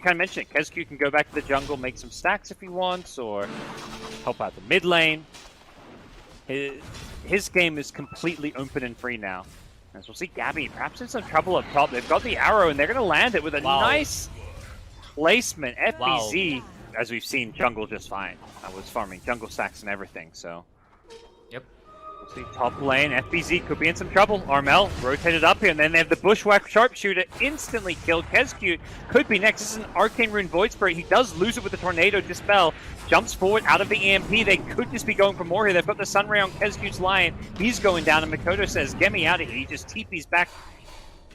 you kind of mentioned it. Khezcute can go back to the jungle, make some stacks if he wants, or help out the mid lane. His game is completely open and free now. As we'll see, Gabbi perhaps in some trouble up top. They've got the arrow, and they're going to land it with a nice placement. FBZ, as we've seen, jungle just fine. I was farming jungle stacks and everything, so... Yep. We'll see top lane. FBZ could be in some trouble. Armel rotated up here, and then they have the Bushwhack Sharpshooter instantly killed. Khezcute could be next. This is an Arcane Rune Void Spirit. He does lose it with the Tornado Dispel. Jumps forward out of the EMP. They could just be going for more here. They've got the Sunray on Khezcute's Lion. He's going down, and Mikoto says, get me out of here. He just TP's back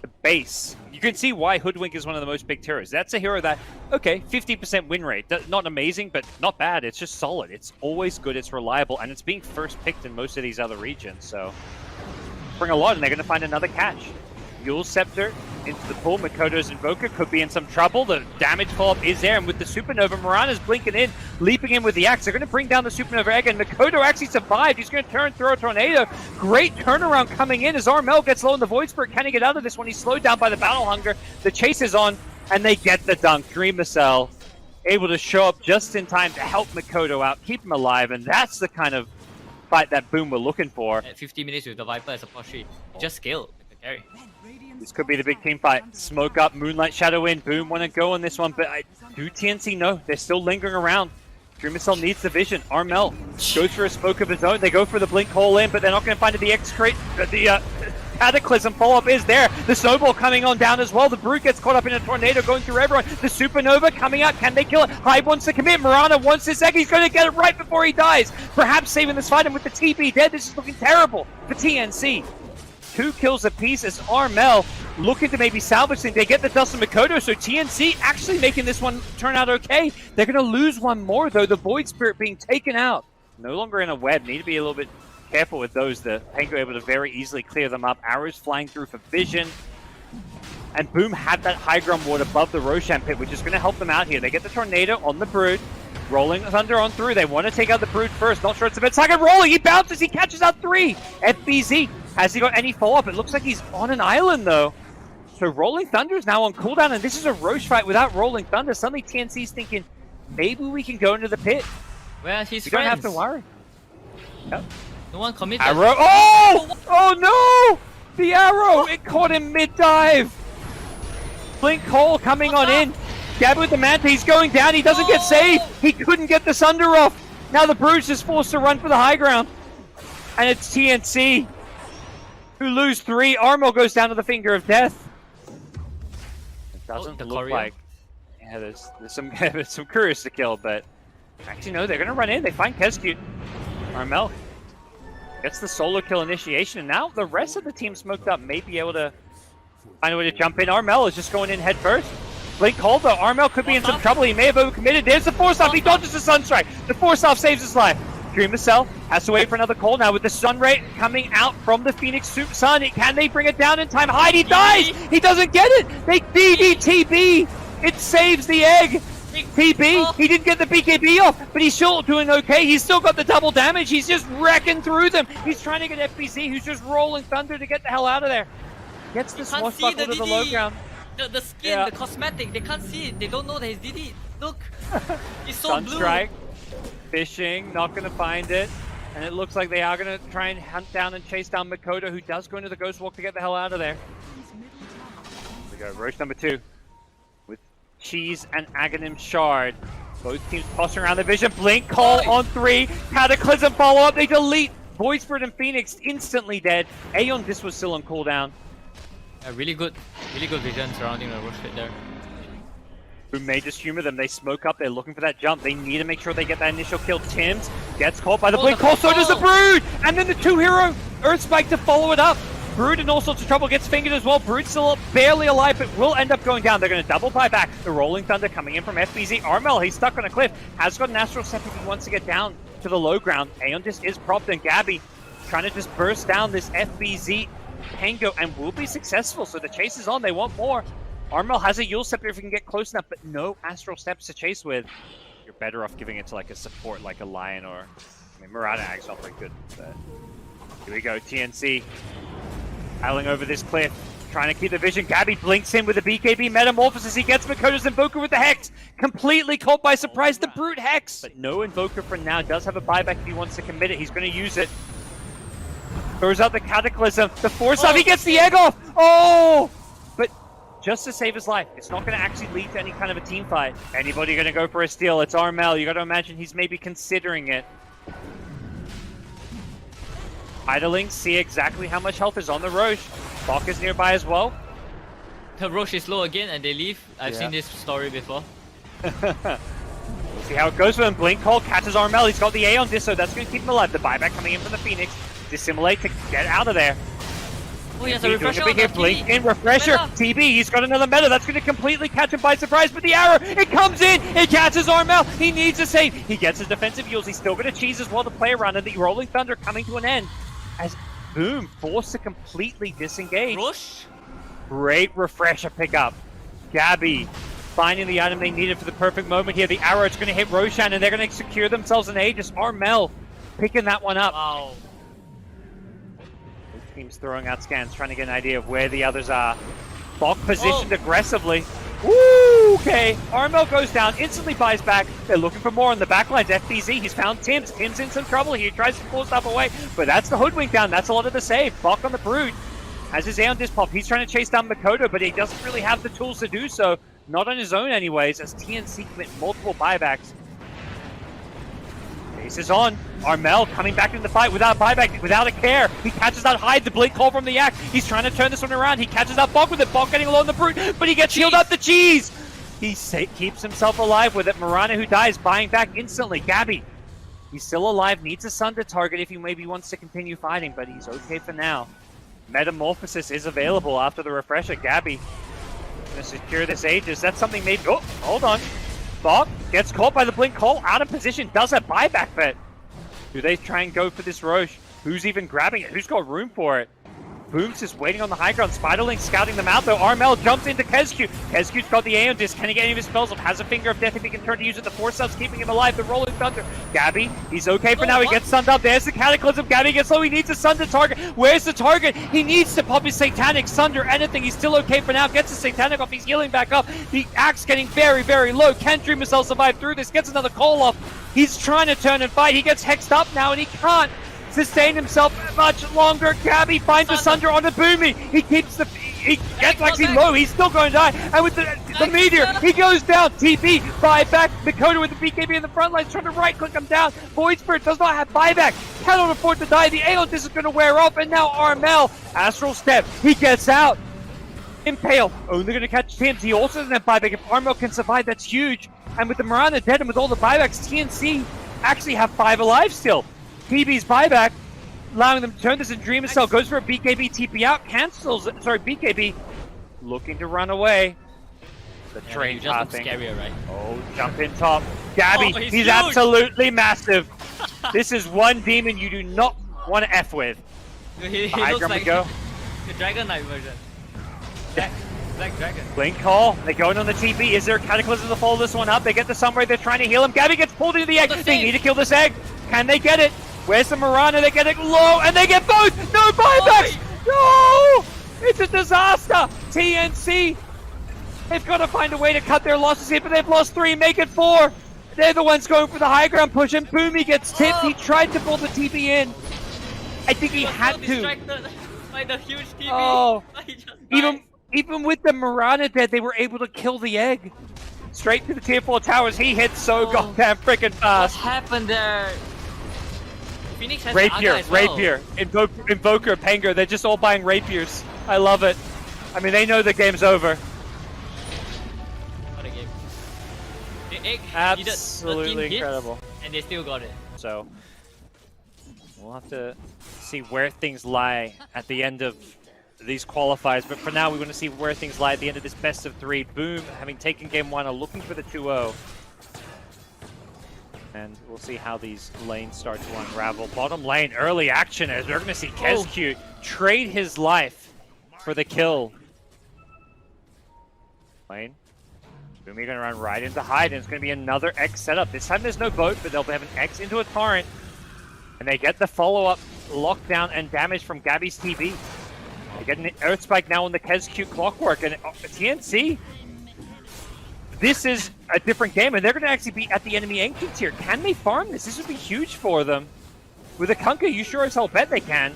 to base. You can see why Hoodwink is one of the most picked heroes. That's a hero that, okay, 50% win rate. Not amazing, but not bad. It's just solid. It's always good. It's reliable, and it's being first picked in most of these other regions. So, bring a lot, and they're going to find another catch. Yule Scepter into the pool. Mikoto's Invoker could be in some trouble. The damage follow-up is there, and with the Supernova, Mirana's blinking in, leaping in with the axe. They're going to bring down the Supernova egg, and Mikoto actually survived. He's going to turn, throw a Tornado. Great turnaround coming in as Armel gets low in the Void Spirit. Can he get out of this one? He's slowed down by the Battle Hunger. The chase is on, and they get the dunk. Dreamocel able to show up just in time to help Mikoto out, keep him alive, and that's the kind of fight that Boom were looking for. At 50 minutes with the Viper as a poshi, just scale the carry. This could be the big team fight. Smoke up, Moonlight Shadow in. Boom want to go on this one, but do TNC know? They're still lingering around. Dreamocel needs the vision. Armel goes for a smoke of his own. They go for the blink hole in, but they're not going to find it. The X-Crate, the Cataclysm follow-up is there. The Snowball coming on down as well. The Brute gets caught up in a Tornado going through everyone. The Supernova coming out. Can they kill it? Hyde wants to commit. Mirana wants this egg. He's going to get it right before he dies. Perhaps saving this fight, and with the TP dead, this is looking terrible for TNC. 2 kills apiece as Armel looking to maybe salvage things. They get the Dust of Mikoto, so TNC actually making this one turn out okay. They're going to lose one more, though. The Void Spirit being taken out. No longer in a web. Need to be a little bit careful with those. The Pango able to very easily clear them up. Arrows flying through for vision. And Boom had that high ground ward above the Roshan pit, which is going to help them out here. They get the Tornado on the Brood. Rolling Thunder on through. They want to take out the Brood first. Not sure it's a bit. Second rolling. He bounces. He catches out 3. FBZ. Has he got any follow-up? It looks like he's on an island, though. So Rolling Thunder is now on cooldown, and this is a Roche fight without Rolling Thunder. Suddenly TNC's thinking, maybe we can go into the pit. Well, he's You don't have to worry. Yep. No one committed. Arrow. Oh! Oh, no! The arrow! It caught him mid-dive. Blink hole coming on in. Gabbi with the Manta. He's going down. He doesn't get saved. He couldn't get the Sunder off. Now the Bruce is forced to run for the high ground. And it's TNC who lose 3. Armel goes down to the Finger of Death. It doesn't look like... Yeah, there's some there's some couriers to kill, but... Actually, no, they're going to run in. They find Khezcute. Armel gets the solo kill initiation, and now the rest of the team smoked up may be able to find a way to jump in. Armel is just going in head first. Blink hold, though. Armel could be in some trouble. He may have overcommitted. There's the Force-Off. He dodges the Sunstrike. The Force-Off saves his life. Dreamocel has to wait for another call now with the Sun Ray coming out from the Phoenix Sun. Can they bring it down in time? Hyde, he dies! He doesn't get it! They DDTB! It saves the egg! TB, he didn't get the BKB off, but he's still doing okay. He's still got the double damage. He's just wrecking through them. He's trying to get FBZ, who's just rolling Thunder to get the hell out of there. Gets the swashbuckle to the low ground. The skin, the cosmetic, they can't see it. They don't know that he's DD. Look! He's so blue! Sunstrike. Fishing, not going to find it. And it looks like they are going to try and hunt down and chase down Mikoto, who does go into the Ghost Walk to get the hell out of there. Here we go, Roche number 2. With Cheese and Aghanim Shard. Both teams tossing around the vision. Blink call on 3. Cataclysm follow up. They delete Void Spirit and Phoenix instantly dead. Aeon, this was still on cooldown. Really good vision surrounding the Roche pit there. Who may just humor them. They smoke up. They're looking for that jump. They need to make sure they get that initial kill. Tims gets caught by the blink call. So does the Brood! And then the 2-hero Earth Spike to follow it up. Brood in all sorts of trouble. Gets fingered as well. Brood still barely alive, but will end up going down. They're going to double buy back. The Rolling Thunder coming in from FBZ. Armel, he's stuck on a cliff. Has got an Astral Step if he wants to get down to the low ground. Aeon just is propped, and Gabbi trying to just burst down this FBZ Pango and will be successful. So the chase is on. They want more. Armel has a Yule Scepter if he can get close enough, but no Astral Steps to chase with. You're better off giving it to like a support like a Lion or... I mean, Murata Ag's not very good, but... Here we go, TNC. Piling over this cliff. trying to keep the vision. Gabbi blinks in with the BKB Metamorphosis. He gets Mikoto's Invoker with the Hex. Completely caught by surprise, the Brute Hex. But no Invoker for now. Does have a buyback if he wants to commit it. He's going to use it. Throws out the Cataclysm. The Force Up. He gets the egg off. Oh! But just to save his life. It's not going to actually lead to any kind of a team fight. Anybody going to go for a steal? It's Armel. You got to imagine he's maybe considering it. Idling, see exactly how much health is on the Roche. Bok is nearby as well. The Roche is low again and they leave. I've seen this story before. We'll see how it goes for him. Blink Call catches Armel. He's got the A on this, so that's going to keep him alive. The buyback coming in from the Phoenix. Dissimulate to get out of there. Oh, he has a refresher on the Blink in Refresher. Meta. TB, he's got another meta. That's going to completely catch him by surprise. But the arrow, it comes in. It catches Armel. He needs a save. He gets his defensive heals. He's still going to cheese as well to play around. And the Rolling Thunder coming to an end. As Boom forced to completely disengage. Rush. Great Refresher pickup. Gabbi finding the item they needed for the perfect moment here. The arrow, it's going to hit Roshan and they're going to secure themselves an Aegis. Armel picking that one up. Wow. Both teams throwing out scans, trying to get an idea of where the others are. Bok positioned aggressively. Woo! Okay, Armel goes down, instantly buys back. They're looking for more on the backlines. FBZ, he's found Tim's. Tim's in some trouble here. He tries to pull stuff away, but that's the Hoodwink down. That's a lot of the save. Bok on the Brood. Has his A on Dispop. He's trying to chase down Mikoto, but he doesn't really have the tools to do so. Not on his own anyways, as TNC commit multiple buybacks. Ace is on. Armel coming back into the fight without a buyback, without a care. He catches out Hyde, the Blink Call from the Yak. He's trying to turn this one around. He catches out Bok with it. Bok getting low on the Brute, but he gets healed up the cheese. He keeps himself alive with it. Marana, who dies, buying back instantly. Gabbi, he's still alive, needs a Sunder target if he maybe wants to continue fighting, but he's okay for now. Metamorphosis is available after the Refresher. Gabbi gonna secure this Aegis. That's something maybe... Oh, hold on. Bok gets caught by the Blink Call, out of position, does a buyback bet. Do they try and go for this Roche? Who's even grabbing it? Who's got room for it? Boom's just waiting on the high ground. Spiderling scouting them out though. Armel jumps into Khezcute. Khezcute's got the Aeon Disc. Can he get any of his spells up? Has a Finger of Death if he can turn to use it. The Force Up's keeping him alive. The Rolling Thunder. Gabbi, he's okay for now. He gets sunned up. There's the Cataclysm. Gabbi gets low. He needs a Sunder target. Where's the target? He needs to pop his Satanic, Sunder, anything. He's still okay for now. Gets the Satanic off. He's healing back up. The Axe getting very, very low. Can Dreamocel survive through this? Gets another call off. He's trying to turn and fight. He gets hexed up now and he can't sustain himself much longer. Gabbi finds a Sunder on the Boomy. He keeps the... He gets actually low. He's still going to die. And with the Meteor, he goes down. TP, buyback. Mikoto with the BKB in the front lines, trying to right-click him down. Void Spirit does not have buyback. Cannot afford to die. The Aeon Disc is going to wear off. And now Armel, Astral Step. He gets out. Impale, only going to catch Tim's. He also doesn't have buyback. If Armel can survive, that's huge. And with the Marana dead and with all the buybacks, TNC actually have 5 alive still. TB's buyback, allowing them to turn this in. Dreamocel goes for a BKB, TP out, cancels, sorry, BKB, looking to run away. The train passing. Scarier, right? Oh, jump in top. Gabbi, oh, he's absolutely massive. This is one demon you do not want to F with. He looks like go. the Dragon Knight version. Black Dragon. Blink Call, they're going on the TP. Is there a Cataclysm to follow this one up? They get the Sunray, they're trying to heal him. Gabbi gets pulled into the egg. They need to kill this egg. Can they get it? Where's the Marana? They get it low, and they get both! No buybacks! No! It's a disaster! TNC! They've got to find a way to cut their losses here, but they've lost 3, make it 4! They're the ones going for the high ground push, and Boomy gets tipped. He tried to pull the TP in. I think he had to. By the huge TP. Oh, even with the Marana dead, they were able to kill the egg. Straight to the tier 4 towers. He hits so goddamn freaking fast. What happened there? Phoenix has Rapier, Rapier, Invoker, Pengar, they're just all buying Rapiers. I love it. I mean, they know the game's over. What a game. The egg absolutely incredible. And they still got it. So, we'll have to see where things lie at the end of these qualifiers. But for now, we want to see where things lie at the end of this best of 3. Boom, having taken game 1, are looking for the 2-0. And we'll see how these lanes start to unravel. Bottom lane, early action as we're going to see Khezcute trade his life for the kill. Lane. Boomy going to run right into Hyde, and it's going to be another X setup. This time there's no boat, but they'll have an X into a torrent. And they get the follow-up lockdown and damage from Gabbi's TB. They get an Earth Spike now on the Khezcute Clockwork, and TNC, this is a different game, and they're going to actually be at the enemy entrance here. Can they farm this? This would be huge for them. With a Kunkka, you sure as hell bet they can.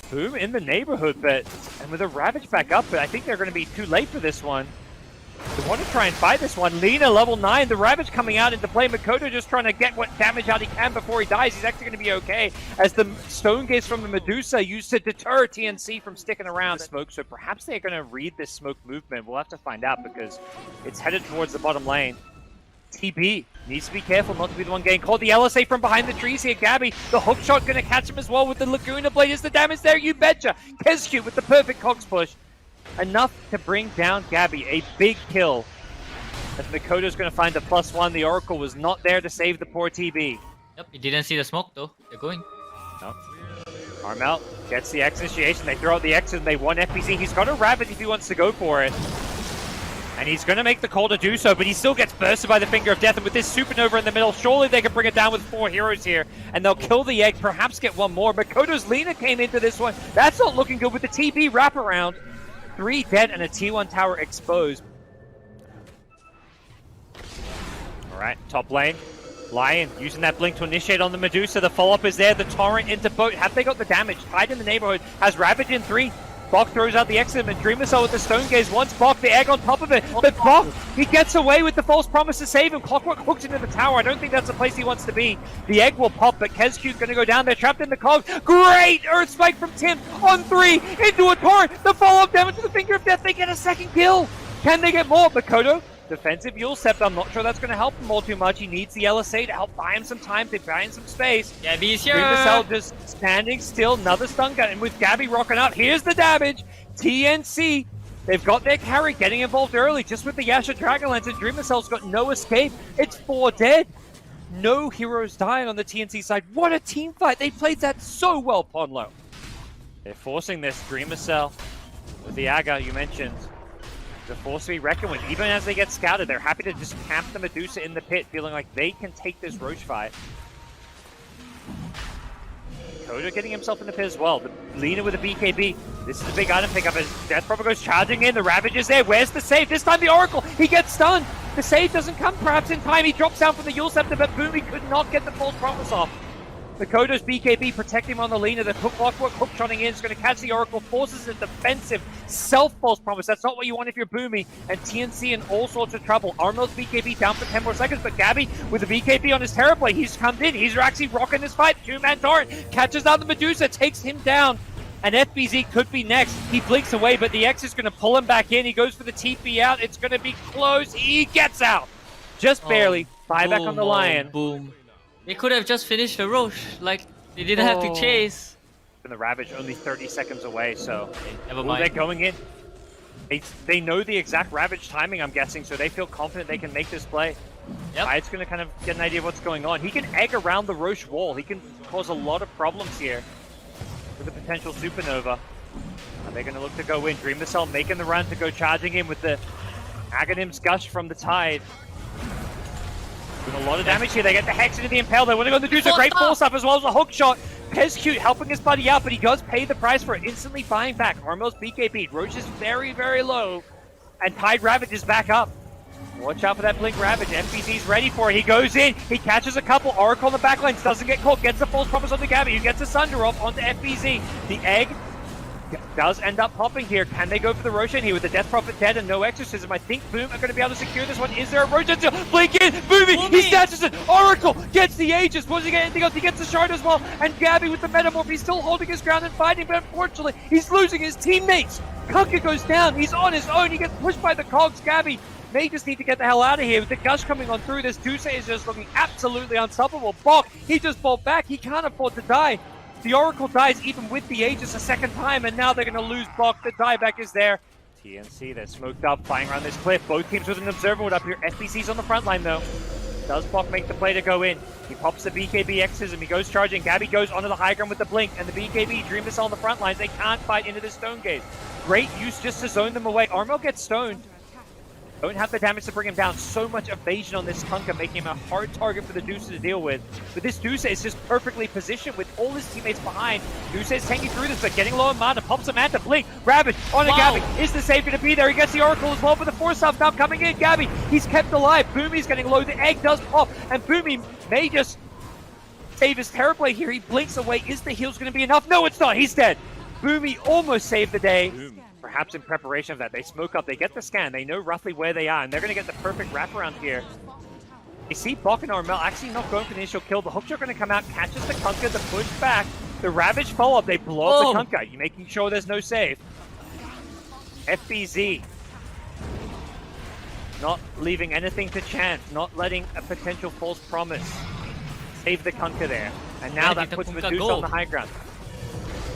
Boom in the neighborhood, and with a Ravage back up, but I think they're going to be too late for this one. They want to try and fight this one. Lina, level 9, the Ravage coming out into play. Mikoto just trying to get what damage out he can before he dies. He's actually going to be okay, as the Stone Gaze from the Medusa used to deter TNC from sticking around smoke, so perhaps they're going to read this smoke movement. We'll have to find out, because it's headed towards the bottom lane. TB needs to be careful not to be the one getting caught. The LSA from behind the trees here. Gabbi, the hook shot going to catch him as well with the Laguna Blade. Is the damage there? You betcha. Khezcute with the perfect Cogs push. Enough to bring down Gabbi. A big kill. As Mikoto's going to find the +1. The Oracle was not there to save the poor TB. Yep, he didn't see the smoke though. They're going. No. Armel gets the X initiation. They throw out the X and they want FPC. He's got a Ravage if he wants to go for it. And he's going to make the call to do so, but he still gets bursted by the Finger of Death. And with this Supernova in the middle, surely they can bring it down with 4 heroes here. And they'll kill the Egg, perhaps get one more. Mikoto's Lina came into this one. That's not looking good with the TB wraparound. 3 dead and a T1 tower exposed. Alright, top lane. Lion using that blink to initiate on the Medusa. The follow-up is there. The Torrent into boat. Have they got the damage? Hyde in the neighborhood has Ravage in 3. Bok throws out the Exit, and Dreamocel with the Stone Gaze wants Bok, the Egg on top of it. But Bok, he gets away with the false promise to save him. Clockwork hooks into the tower. I don't think that's the place he wants to be. The Egg will pop, but Khezcute's going to go down there, trapped in the cogs. Great Earth Spike from Tim on 3 into a Torrent. The follow-up damage to the Finger of Death. They get a second kill. Can they get more? Mikoto, defensive Yule Scepter. I'm not sure that's going to help him all too much. He needs the LSA to help buy him some time, to buy him some space. Gabbi's here. Dreamocel just standing still. Another stun gun, and with Gabbi rocking up, here's the damage. TNC, they've got their carry getting involved early, just with the Yasha Dragonlance, and Dreamocel's got no escape. It's 4 dead. No heroes dying on the TNC side. What a team fight. They played that so well, Ponlo. They're forcing this. Dreamocel with the Aga you mentioned. The force to be reckoned with. Even as they get scouted, they're happy to just camp the Medusa in the pit, feeling like they can take this Roche fight. Koda getting himself in the pit as well. The Lina with a BKB. This is a big item pickup as Death Prophet goes charging in. The Ravage is there. Where's the save? This time the Oracle. He gets stunned. The save doesn't come perhaps in time. He drops down from the Yule Scepter, but Boomy could not get the false promise off. Makoto's BKB protecting him on the Lina. The Clockwork hook shotting in is going to catch the Oracle, forces a defensive self-false promise. That's not what you want if you're Boomy. And TNC in all sorts of trouble. Armel's BKB down for 10 more seconds, but Gabbi with the BKB on his Terrorblade, he's come in. He's actually rocking this fight. 2-man Torrent catches out the Medusa, takes him down. And FBZ could be next. He blinks away, but the X is going to pull him back in. He goes for the TP out. It's going to be close. He gets out. Just barely. Buyback on the Lion. Boom. They could have just finished the Roche, like they didn't have to chase. And the Ravage only 30 seconds away, so okay, never mind. They're going in. They know the exact Ravage timing, I'm guessing, so they feel confident they can make this play. Yep. Hyde's going to kind of get an idea of what's going on. He can egg around the Roche wall. He can cause a lot of problems here with a potential Supernova. And they're going to look to go in. Dreamocel making the run to go charging in with the Aghanim's Gush from the Tide. Doing a lot of damage here. They get the Hex into the Impale. They want to go to do a great force up as well as a hook shot. Khezcute helping his buddy out, but he does pay the price for it, instantly buying back. Armel's BKB. Roche is very, very low. And Tide Ravage is back up. Watch out for that Blink Ravage. FBZ's ready for it. He goes in. He catches a couple. Oracle on the backlines. Doesn't get caught. Gets the false promise onto Gabbi, who gets the Sunder off onto FBZ. The Egg does end up popping here. Can they go for the Roshan here with the Death Prophet dead and no Exorcism? I think Boom are going to be able to secure this one. Is there a Roshan still? Blink in! Boomy! He snatches it! Oracle gets the Aegis! Was he getting anything else? He gets the Shard as well. And Gabbi with the Metamorph. He's still holding his ground and fighting, but unfortunately, he's losing his teammates. Kunkka goes down. He's on his own. He gets pushed by the Cogs. Gabbi may just need to get the hell out of here. With the Gush coming on through, this Duce is just looking absolutely unstoppable. Bok, he just fought back. He can't afford to die. The Oracle dies even with the Aegis a second time, and now they're going to lose Bok. The dieback is there. TNC, they're smoked up, flying around this cliff. Both teams with an Observer up here. FBC's on the front line, though. Does Bok make the play to go in? He pops the BKB Exorcism. He goes charging. Gabbi goes onto the high ground with the Blink, and the BKB Dreamocel on the front lines. They can't fight into the Stone Gaze. Great use just to zone them away. Armel gets stoned. Don't have the damage to bring him down. So much evasion on this Kunkka, making him a hard target for the DOTA to deal with. But this DOTA is just perfectly positioned with all his teammates behind. DOTA is taking through this, but getting low on mana. Pops a Manta, Blink, Ravage on a Gabbi. Is the save going to be there? He gets the Oracle as well, but the Force Staff now coming in. Gabbi, he's kept alive. Boomy's getting low. The egg does pop, and Boomy may just save his Terrorblade here. He blinks away. Is the heals going to be enough? No, it's not. He's dead. Boomy almost saved the day. Perhaps in preparation of that, they smoke up, they get the scan, they know roughly where they are, and they're going to get the perfect wraparound here. You see Bok and Armel actually not going for the initial kill. The hooks are going to come out, catches the Kunkka, the push back, the Ravage follow-up, they blow up the Kunkka. You're making sure there's no save. FBZ. Not leaving anything to chance, not letting a potential false promise. Save the Kunkka there. And now that puts Medusa on the high ground.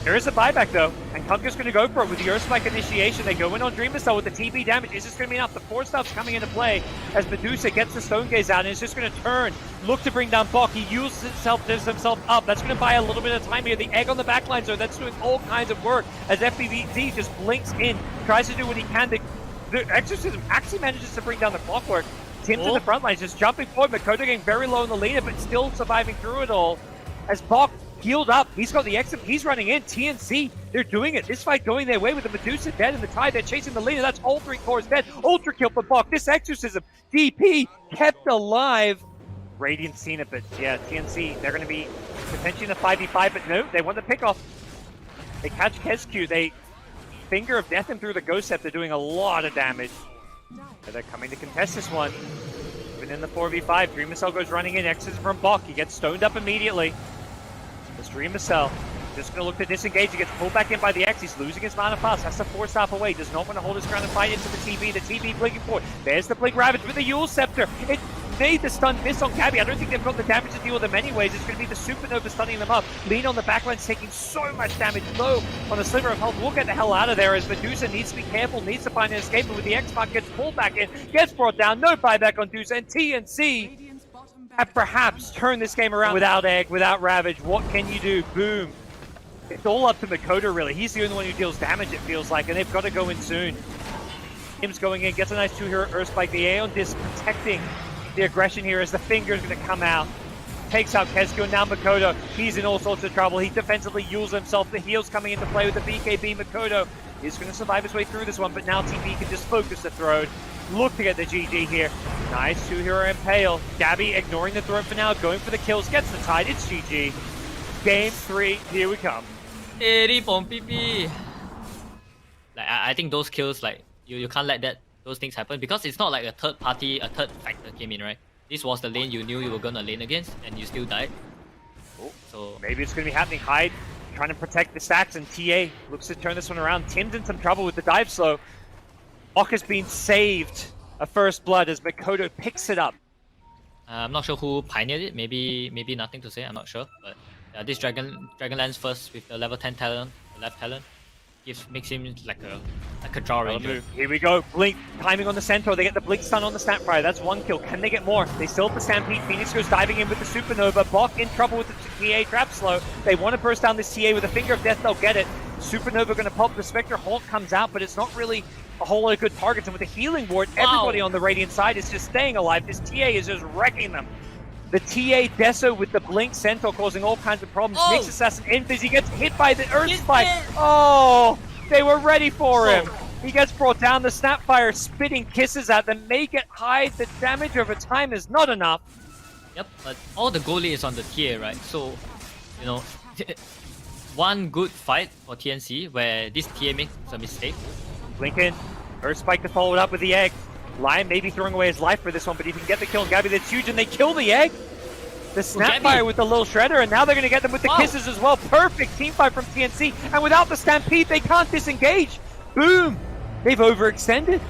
There is a buyback though, and Kunkka's going to go for it with the Earth Spike initiation. They go in on Dreamocel with the TB damage. Is this going to be enough? The Force Staff's coming into play as Medusa gets the Stone Gaze out and is just going to turn, look to bring down Bok. He uses himself up. That's going to buy a little bit of time here. The egg on the backline, so that's doing all kinds of work as FBZ just blinks in, tries to do what he can. The Exorcism actually manages to bring down the Clockwork. Tim's in the front line, just jumping forward. Mikoto getting very low in the leader, but still surviving through it all. As Bok healed up, he's got the exit, he's running in. TNC, they're doing it. This fight going their way with the Medusa dead and the Tide. They're chasing the leader. That's all 3 cores dead. Ultra kill for Bok. This Exorcism, DP kept alive. Radiant seen it, but yeah, TNC, they're going to be potentially in a 5v5, but no, they want the pick off. They catch Khezcute. They Finger of Death him through the Ghost Scepter, doing a lot of damage. But they're coming to contest this one. Even in the 4v5, Dreamocel goes running in, exits from Bok. He gets stoned up immediately. This Dreamocel just going to look to disengage. He gets pulled back in by the X. He's losing his mana fast. Has to Force Staff away. Does not want to hold his ground and fight into the TB. The TB blinking forward. There's the Blink Ravage with the Yule Scepter. It made the stun miss on Gabbi. I don't think they've got the damage to deal with them anyways. It's going to be the Supernova stunning them up. Lean on the backline's taking so much damage. Low on the sliver of health. We'll get the hell out of there as Medusa needs to be careful, needs to find an escape. But with the X-Mark gets pulled back in, gets brought down. No buyback on Medusa. And TNC have perhaps turned this game around. Without Egg, without Ravage, what can you do? Boom. It's all up to Mikoto, really. He's the only one who deals damage, it feels like, and they've got to go in soon. Tim's going in, gets a nice 2-hero Earth Spike. The Aeon Disc protecting the aggression here as the Finger's going to come out. Takes out Khezcute, and now Mikoto. He's in all sorts of trouble. He defensively heals himself. The heals coming into play with the BKB. Mikoto is going to survive his way through this one, but now TP can just focus the throne. Look to get the GG here. Nice 2-hero Impale. Gabbi ignoring the throne for now, going for the kills, gets the Tide. It's GG. Game 3, here we come. 80 from PP. Like I think those kills, like you can't let those things happen because it's not like a third factor came in, right? This was the lane you knew you were gonna lane against, and you still died. Oh, so maybe it's gonna be happening. Hyde trying to protect the stacks, and TA looks to turn this one around. Tim's in some trouble with the dive slow. Bok has been saved a first blood as Mikoto picks it up. I'm not sure who pioneered it. Maybe nothing to say. I'm not sure, but. This Dragonlance first with the level 10 talent, the left talent, makes him like a draw ranger. Here we go, Blink timing on the Centaur. They get the Blink stun on the Snapfire. That's 1 kill. Can they get more? They still have the Stampede. Phoenix goes diving in with the Supernova. Bok in trouble with the TA trap slow. They want to burst down this TA with a Finger of Death. They'll get it. Supernova going to pop. The Spectre Hulk comes out, but it's not really a whole lot of good targets. And with the Healing Ward, everybody on the Radiant side is just staying alive. This TA is just wrecking them. The TA Deso with the Blink Centaur causing all kinds of problems. Nyx Assassin Invis, he gets hit by the Earth Spike. Oh, they were ready for him. He gets brought down. The Snapfire spitting kisses at them. Make it Hyde. The damage over time is not enough. Yep, but all the goalie is on the TA, right? So, you know, one good fight for TNC where this TA makes a mistake. Lincoln, Earth Spike to follow it up with the Egg. Lion maybe throwing away his life for this one, but he can get the kill on Gabbi. That's huge, and they kill the Egg. The Snapfire with the little Shredder, and now they're going to get them with the kisses as well. Perfect team fight from TNC, and without the Stampede, they can't disengage. Boom! They've overextended.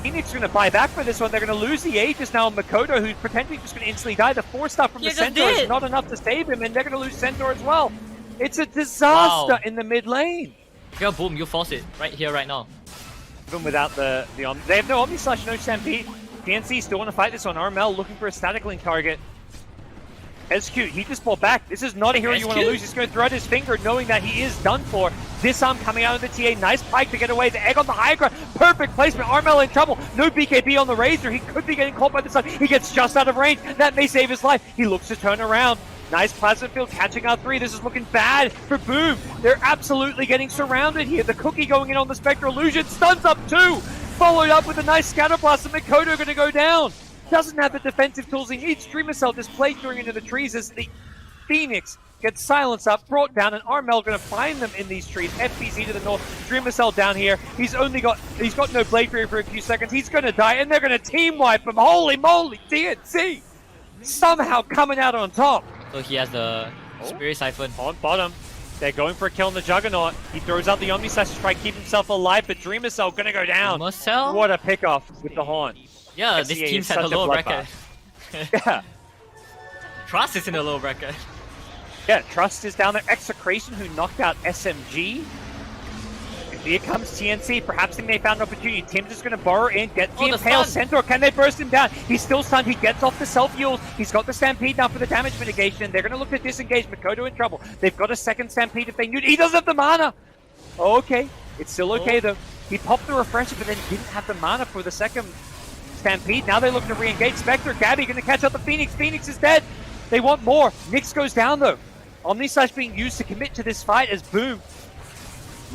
Phoenix is going to buy back for this one. They're going to lose the Aegis now on Mikoto, who's potentially just going to instantly die. The Force Staff from the Centaur is not enough to save him, and they're going to lose Centaur as well. It's a disaster in the mid lane. Yeah, boom, you force it right here, right now. Even without the they have no Omni Slash, no Stampede. TNC still want to fight this on. Armel looking for a static link target. Khezcute, he just pulled back. This is not a hero you want to lose. He's going to throw out his finger knowing that he is done for. Disarm coming out of the TA. Nice pike to get away. The egg on the high ground. Perfect placement. Armel in trouble. No BKB on the Razor. He could be getting caught by the sun. He gets just out of range. That may save his life. He looks to turn around. Nice plasma field catching R3. This is looking bad for Boom. They're absolutely getting surrounded here. The cookie going in on the Spectral Illusion. Stuns up 2. Followed up with a nice scatter blast. And Mikoto going to go down. Doesn't have the defensive tools he needs. Dreamocel displayed during into the trees as the Phoenix gets silenced up, brought down, and Armel going to find them in these trees. FBZ to the north, Dreamocel down here. He's got no blade barrier for a few seconds. He's going to die, and they're going to team wipe him. Holy moly, TNC somehow coming out on top. So he has the Spirit Siphon. On bottom, they're going for a kill on the Juggernaut. He throws out the Omni Slash to try to keep himself alive, but Dreamocel going to go down. Dreamocel? What a pickoff with the Haunt. Yeah, this SCA team's is at a such a low bloodbath. bracket. Yeah. Trust is in the low bracket. Yeah, Trust is down there. Execration, who knocked out SMG. Here comes TNC. Perhaps they may have found an opportunity. Tim's just going to borrow in, get the Impale Centaur. Can they burst him down? He's still stunned. He gets off the self-heals. He's got the Stampede now for the damage mitigation. They're going to look to disengage. Mikoto in trouble. They've got a second Stampede if they knew. He doesn't have the mana. Okay. It's still okay, though. He popped the Refresher, but then didn't have the mana for the second Stampede. Now they look to re-engage. Spectre, Gabbi going to catch up the Phoenix. Phoenix is dead. They want more. Nyx goes down, though. Omni Slash being used to commit to this fight as Boom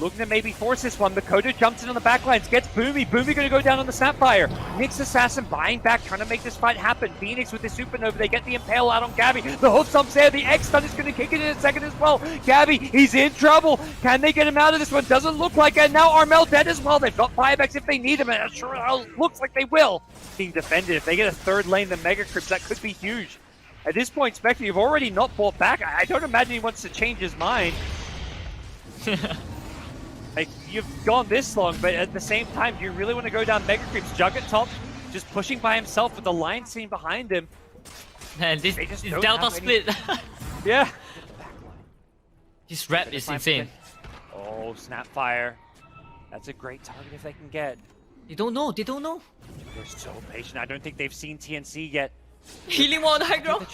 looking to maybe force this one. Mikoto jumps in on the backlines, gets Boomy. Boomy going to go down on the Sapphire. Nyx Assassin buying back, trying to make this fight happen. Phoenix with the Supernova. They get the Impale out on Gabbi. The hoof thump's there. The X stun is going to kick it in a second as well. Gabbi, he's in trouble. Can they get him out of this one? Doesn't look like it. Now Armel dead as well. They've got buybacks if they need him, and it sure looks like they will. Being defended. If they get a third lane, the Mega Crypts, that could be huge. At this point, Spectre, you've already not bought back. I don't imagine he wants to change his mind. Like, you've gone this long, but at the same time, do you really want to go down Mega Creeps? Jug at top, just pushing by himself with the line scene behind him. Man, this Delta split. Yeah. His rep is insane. Oh, Snapfire. That's a great target if they can get. They don't know. They don't know. They're so patient. I don't think they've seen TNC yet. Healing one on the high ground.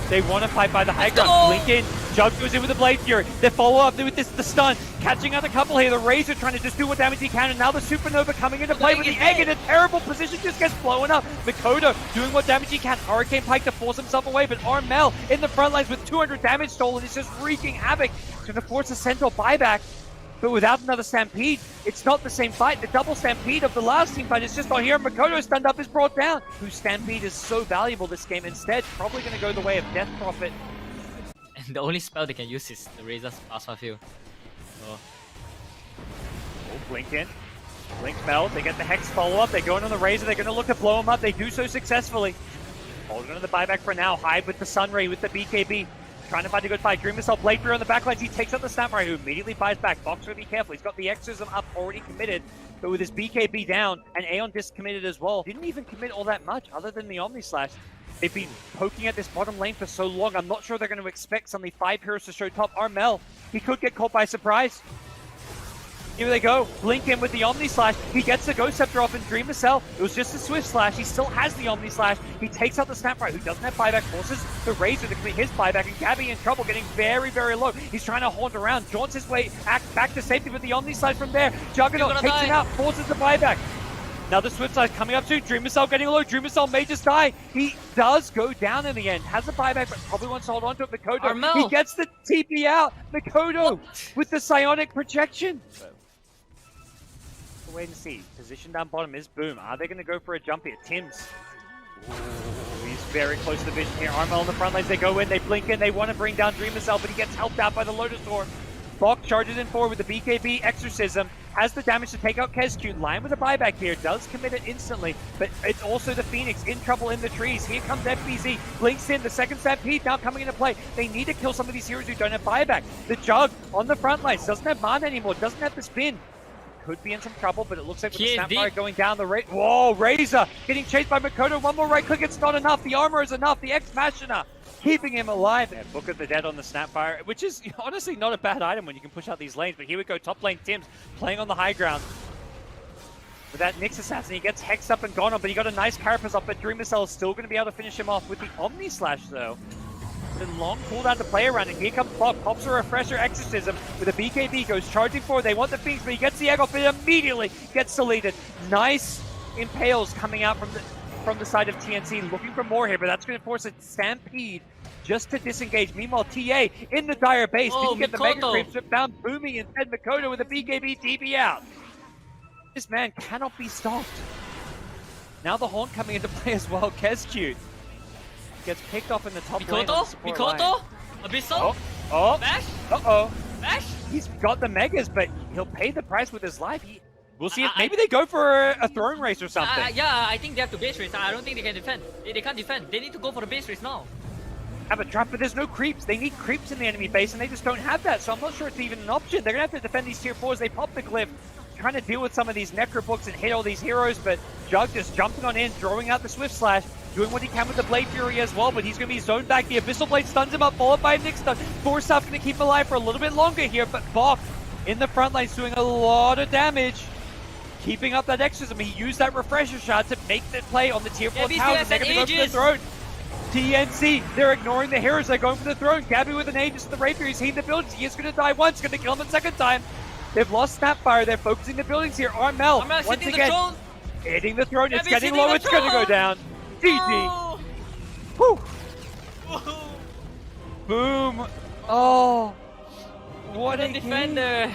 They want to fight by the high ground. Blink in. Jug goes in with the Blade Fury. They follow up with the stun. Catching out a couple here. The Razor trying to just do what damage he can. And now the Supernova coming into play with the egg in a terrible position. Just gets blown up. Mikoto doing what damage he can. Hurricane Pike to force himself away. But Armel in the front lines with 200 damage stolen. He's just wreaking havoc. Going to force a Centaur buyback. But without another Stampede, it's not the same fight. The double Stampede of the last team fight is just not here. Mikoto stunned up is brought down. Whose Stampede is so valuable this game. Instead, probably going to go the way of Death Prophet. And the only spell they can use is the Razor's Plasma Field. Oh, Blink in. Blink Bell. They get the Hex follow-up. They go in on the Razor. They're going to look to blow him up. They do so successfully. Holding on to the buyback for now. Hyde with the Sunray with the BKB. Trying to find a good fight. Dreamocel Blade Fury on the backlines. He takes out the Samurai, who immediately buys back. Fox will be careful. He's got the Exorcism up, already committed. But with his BKB down, and Aeon Disc committed as well. Didn't even commit all that much other than the Omni Slash. They've been poking at this bottom lane for so long. I'm not sure they're going to expect suddenly 5 heroes to show top. Armel, he could get caught by surprise. Here they go. Blink in with the Omni Slash. He gets the Ghost Scepter off in Dreamocel. It was just a Swift Slash. He still has the Omni Slash. He takes out the Snapfire, who doesn't have buyback, forces the Razor to complete his buyback, and Gabbi in trouble, getting very, very low. He's trying to haunt around, jaunts his way back to safety with the Omni Slash from there. Juggernaut takes him out, forces the buyback. Now the Swift Slash coming up soon. Dreamocel getting low. Dreamocel may just die. He does go down in the end. Has the buyback, but probably wants to hold on to it. Mikoto, Armel. he gets the TP out. Mikoto with the Psionic projection. Wait and see. Position down bottom is Boom. Are they going to go for a jump here? Tim's. Ooh, he's very close to the vision here. Armel on the front lines. They go in. They blink in. They want to bring down Dreamocel, but he gets helped out by the Lotus Orb. Bok charges in forward with the BKB Exorcism. Has the damage to take out Khezcute. Line with a buyback here. Does commit it instantly, but it's also the Phoenix in trouble in the trees. Here comes FBZ. Blinks in. The second Stampede now coming into play. They need to kill some of these heroes who don't have buyback. The Jug on the front lines. Doesn't have mana anymore. Doesn't have the spin. Could be in some trouble, but it looks like with the Snapfire going down the Whoa, Razor getting chased by Mikoto. One more right click, it's not enough. The armor is enough. The Ex Machina keeping him alive. And Book of the Dead on the Snapfire, which is honestly not a bad item when you can push out these lanes. But here we go, top lane Tim's playing on the high ground. With that Nyx Assassin, he gets Hex up and gone on, but he got a nice Carapace up, but Dreamocel is still going to be able to finish him off with the Omni Slash, though. The long cooldown to play around, and here comes Bob, pops a refresher exorcism with a BKB, goes charging forward. They want the Phoenix, but he gets the egg off, but immediately gets deleted. Nice impales coming out from the side of TNC, looking for more here, but that's going to force a stampede just to disengage. Meanwhile, TA in the dire base, didn't get the Mega Creeps, but found Boomy instead. Mikoto with a BKB TP out. This man cannot be stopped. Now the Haunt coming into play as well. Khezcute gets picked off in the top lane. Mikoto? Abyssal? Oh. Bash? Uh-oh. Bash? He's got the Megas, but he'll pay the price with his life. We'll see if maybe they go for a throne race or something. Yeah, I think they have to base race. I don't think they can defend. They can't defend. They need to go for the base race now. Have a trap, but there's no creeps. They need creeps in the enemy base, and they just don't have that, so I'm not sure it's even an option. They're going to have to defend these tier 4s. They pop the glyph, trying to deal with some of these Necro books and hit all these heroes, but Jug just jumping on in, throwing out the Swift Slash, doing what he can with the Blade Fury as well, but he's going to be zoned back. The Abyssal Blade stuns him up, followed by a Nick stun. Forsyth's going to keep him alive for a little bit longer here, but Bok in the front line is doing a lot of damage. Keeping up that exorcism. He used that refresher shot to make the play on the tier 4 towers, and they're going to go for the throne. TNC, they're ignoring the heroes, they're going for the throne. Gabbi with an Aegis to the Rapier, he's hitting the buildings, he is going to die once, going to kill him a second time. They've lost Snapfire, they're focusing the buildings here. Armel, once again, hitting the throne, it's getting low, it's going to go down. GG. Whew. Boom. Oh, what a defender. Game.